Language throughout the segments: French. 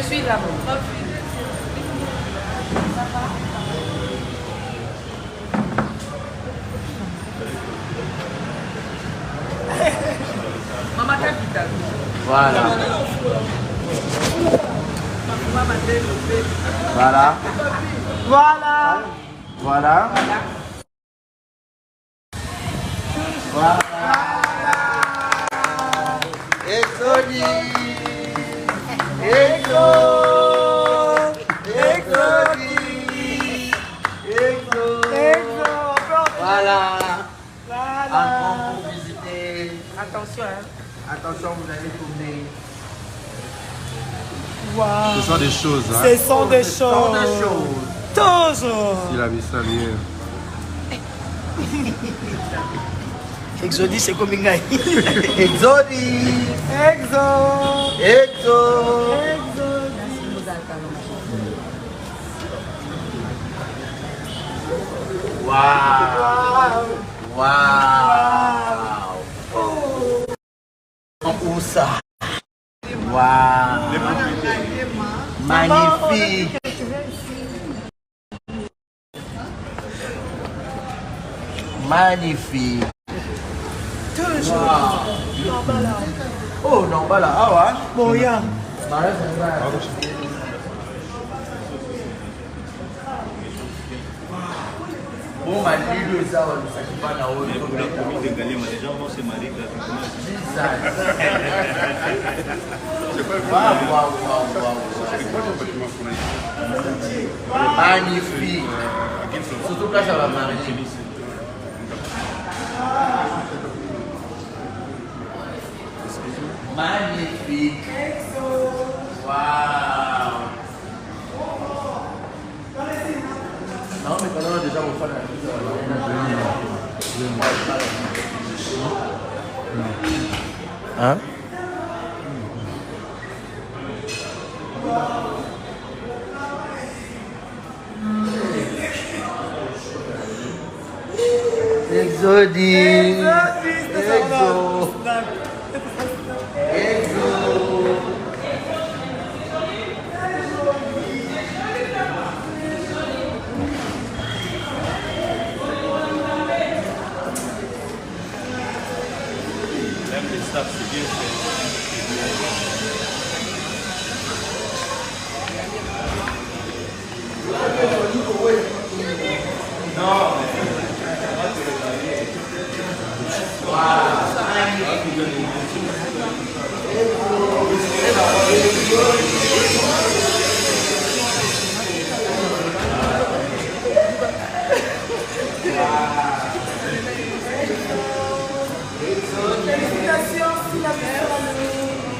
suis là. Maman capitale. Voilà. Voilà. Voilà. Voilà. Voilà. Exodi. Exo. Exodi. Exo. Voilà. Entrons pour visiter. Attention, hein. Attention, vous allez tourner. Wow. Ce sont des choses. Hein? Ce sont des Ce sont des choses. choses. Toujours. Il a vu ça hier. Exodi, c'est comme une gaille. Exodi. Exo. Exo. Waouh. Waouh. Où ça? Waouh. Magnifique. Magnifique. Wow. Oh non, bah là, ah ouais. Bon, yeah. Bon, ma lille, ça va nous s'activer dans haut. Mais pour la commune de Galema, les gens vont se marier gratuitement. Waouh. Magnifique. Surtout que là, ça va marier. Magnifique. Waouh. Non, mais quand on a déjà au fond, hein? Exodi. Exo. Exo. Même les staffs, c'est bien fait.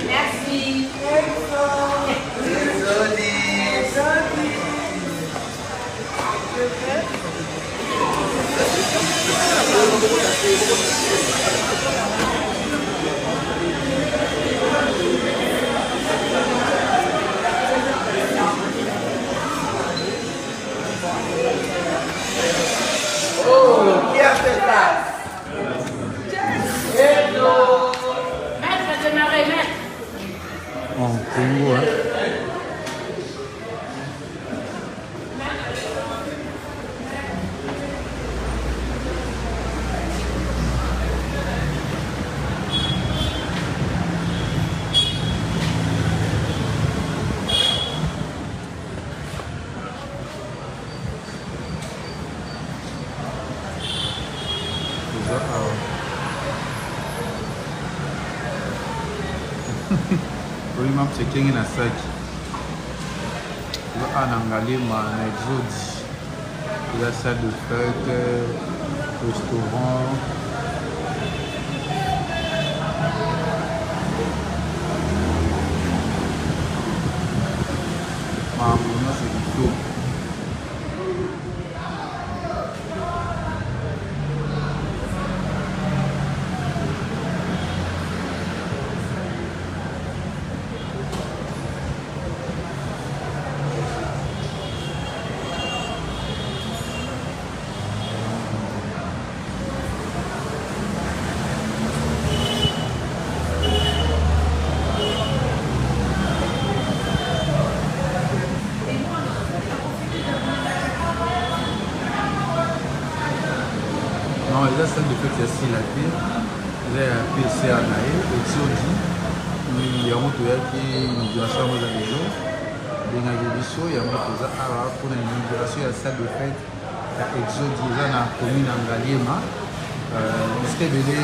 Merci. Oh, qui a fait ça? Hello. Maître, démarrez, maître. En Congo, hein. Olimam checking in a search. Anangalima, na Exodi. Il y a salle de fête, restaurant. Mamma, c'est du tout. Non, eza salle de fête ya sila te eza ya PCA na ye exodi yango toyaki inauguration yango eza lelo bengaki biso yango toza awa mpona inauguration ya salle de fête ya exodi eza na commune ya Ngaliema bisika ebele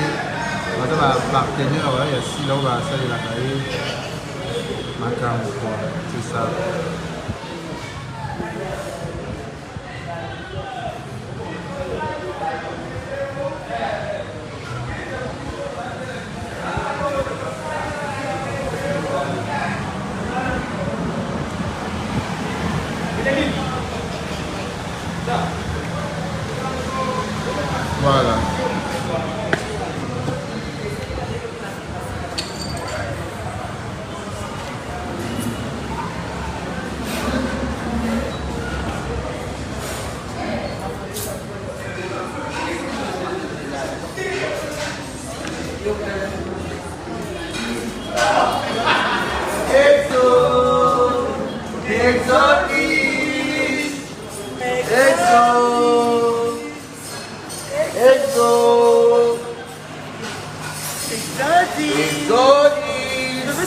baza bapartenaire ya sila oyo basalelaka ye makambo kwa c'est ça. Voilà.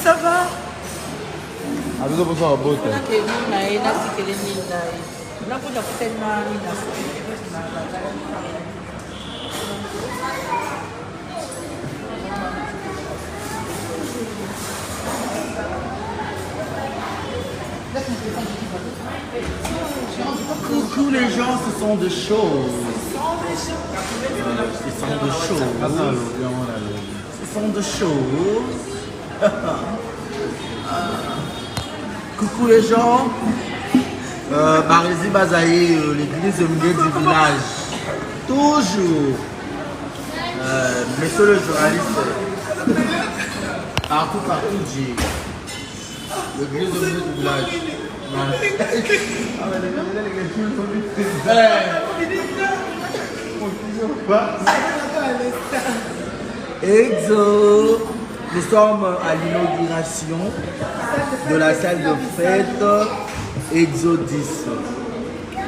Ça va? Abizo pour ça en botte. Coucou les gens, ce sont des choses. Ce sont des choses. Ce sont des choses. Coucou les gens. Barési Bazaï, l'église au milieu du village. Toujours. Monsieur le journaliste. Partout, j'ai l'église au milieu du village. Exo. Nous sommes à l'inauguration de la salle de fête Exo 10.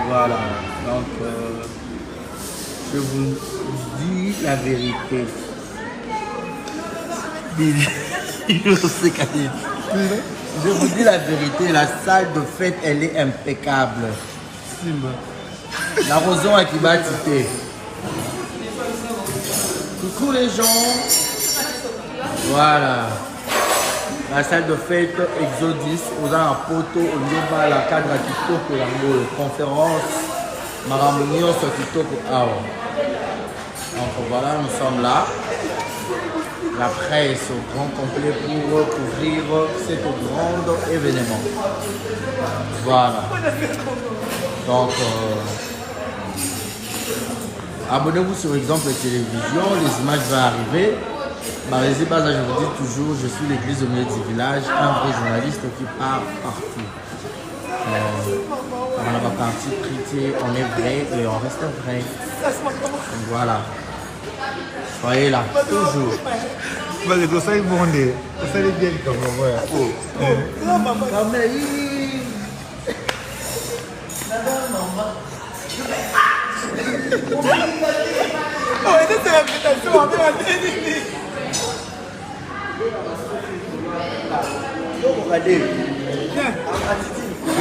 Voilà. Donc, je vous dis la vérité. Je vous dis la vérité, la salle de fête, elle est impeccable. La roson à qui va titer. Coucou les gens. Voilà. La salle de fête Exodus, on a un poteau, on a la cadre à Kitoko, la conférence, Maramounion sur Kitoko. Donc voilà, nous sommes là. La presse au grand complet pour couvrir cet grand événement. Voilà. Donc, abonnez-vous sur Exemple Télévision, les images vont arriver. Barési Baza, je vous dis toujours, je suis l'église au milieu du village, un vrai journaliste qui part partout. On n'a pas parti traiter, on est vrai et on reste vrai. Donc voilà. Soyez là, toujours. Parce que ça est bondé. Ça est bien comme moi.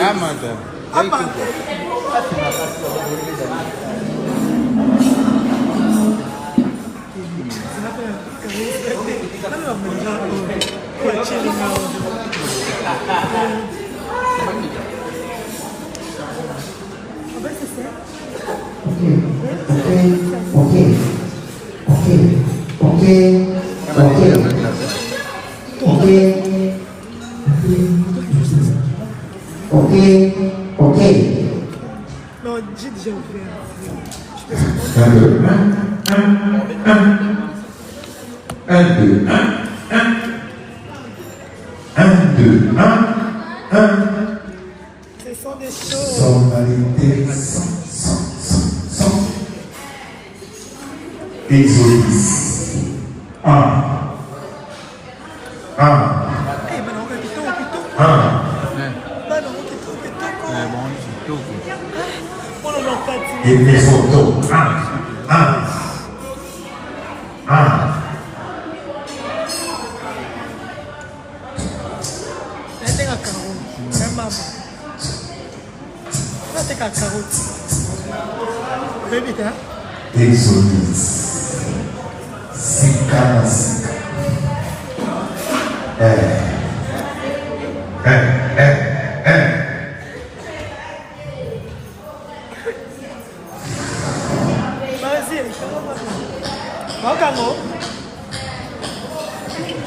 Ah, madame. Ok. Non, j'ai déjà ouvert. Un, deux, un. Ce sont des choses. Sonorité, son. Exodus. Un. Et les photos. Un. Tem a carotte. É mama. Vai ter a carotte. Baby, tá? Exodus. Sica na sica. Vas-y, vai o canô.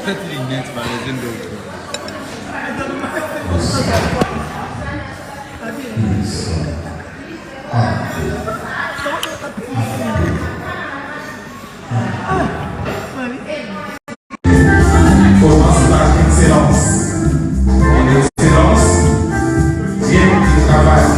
Peut-être les nettes, par les jeunes d'autres. Commence par excellence. En excellence, viens du travail.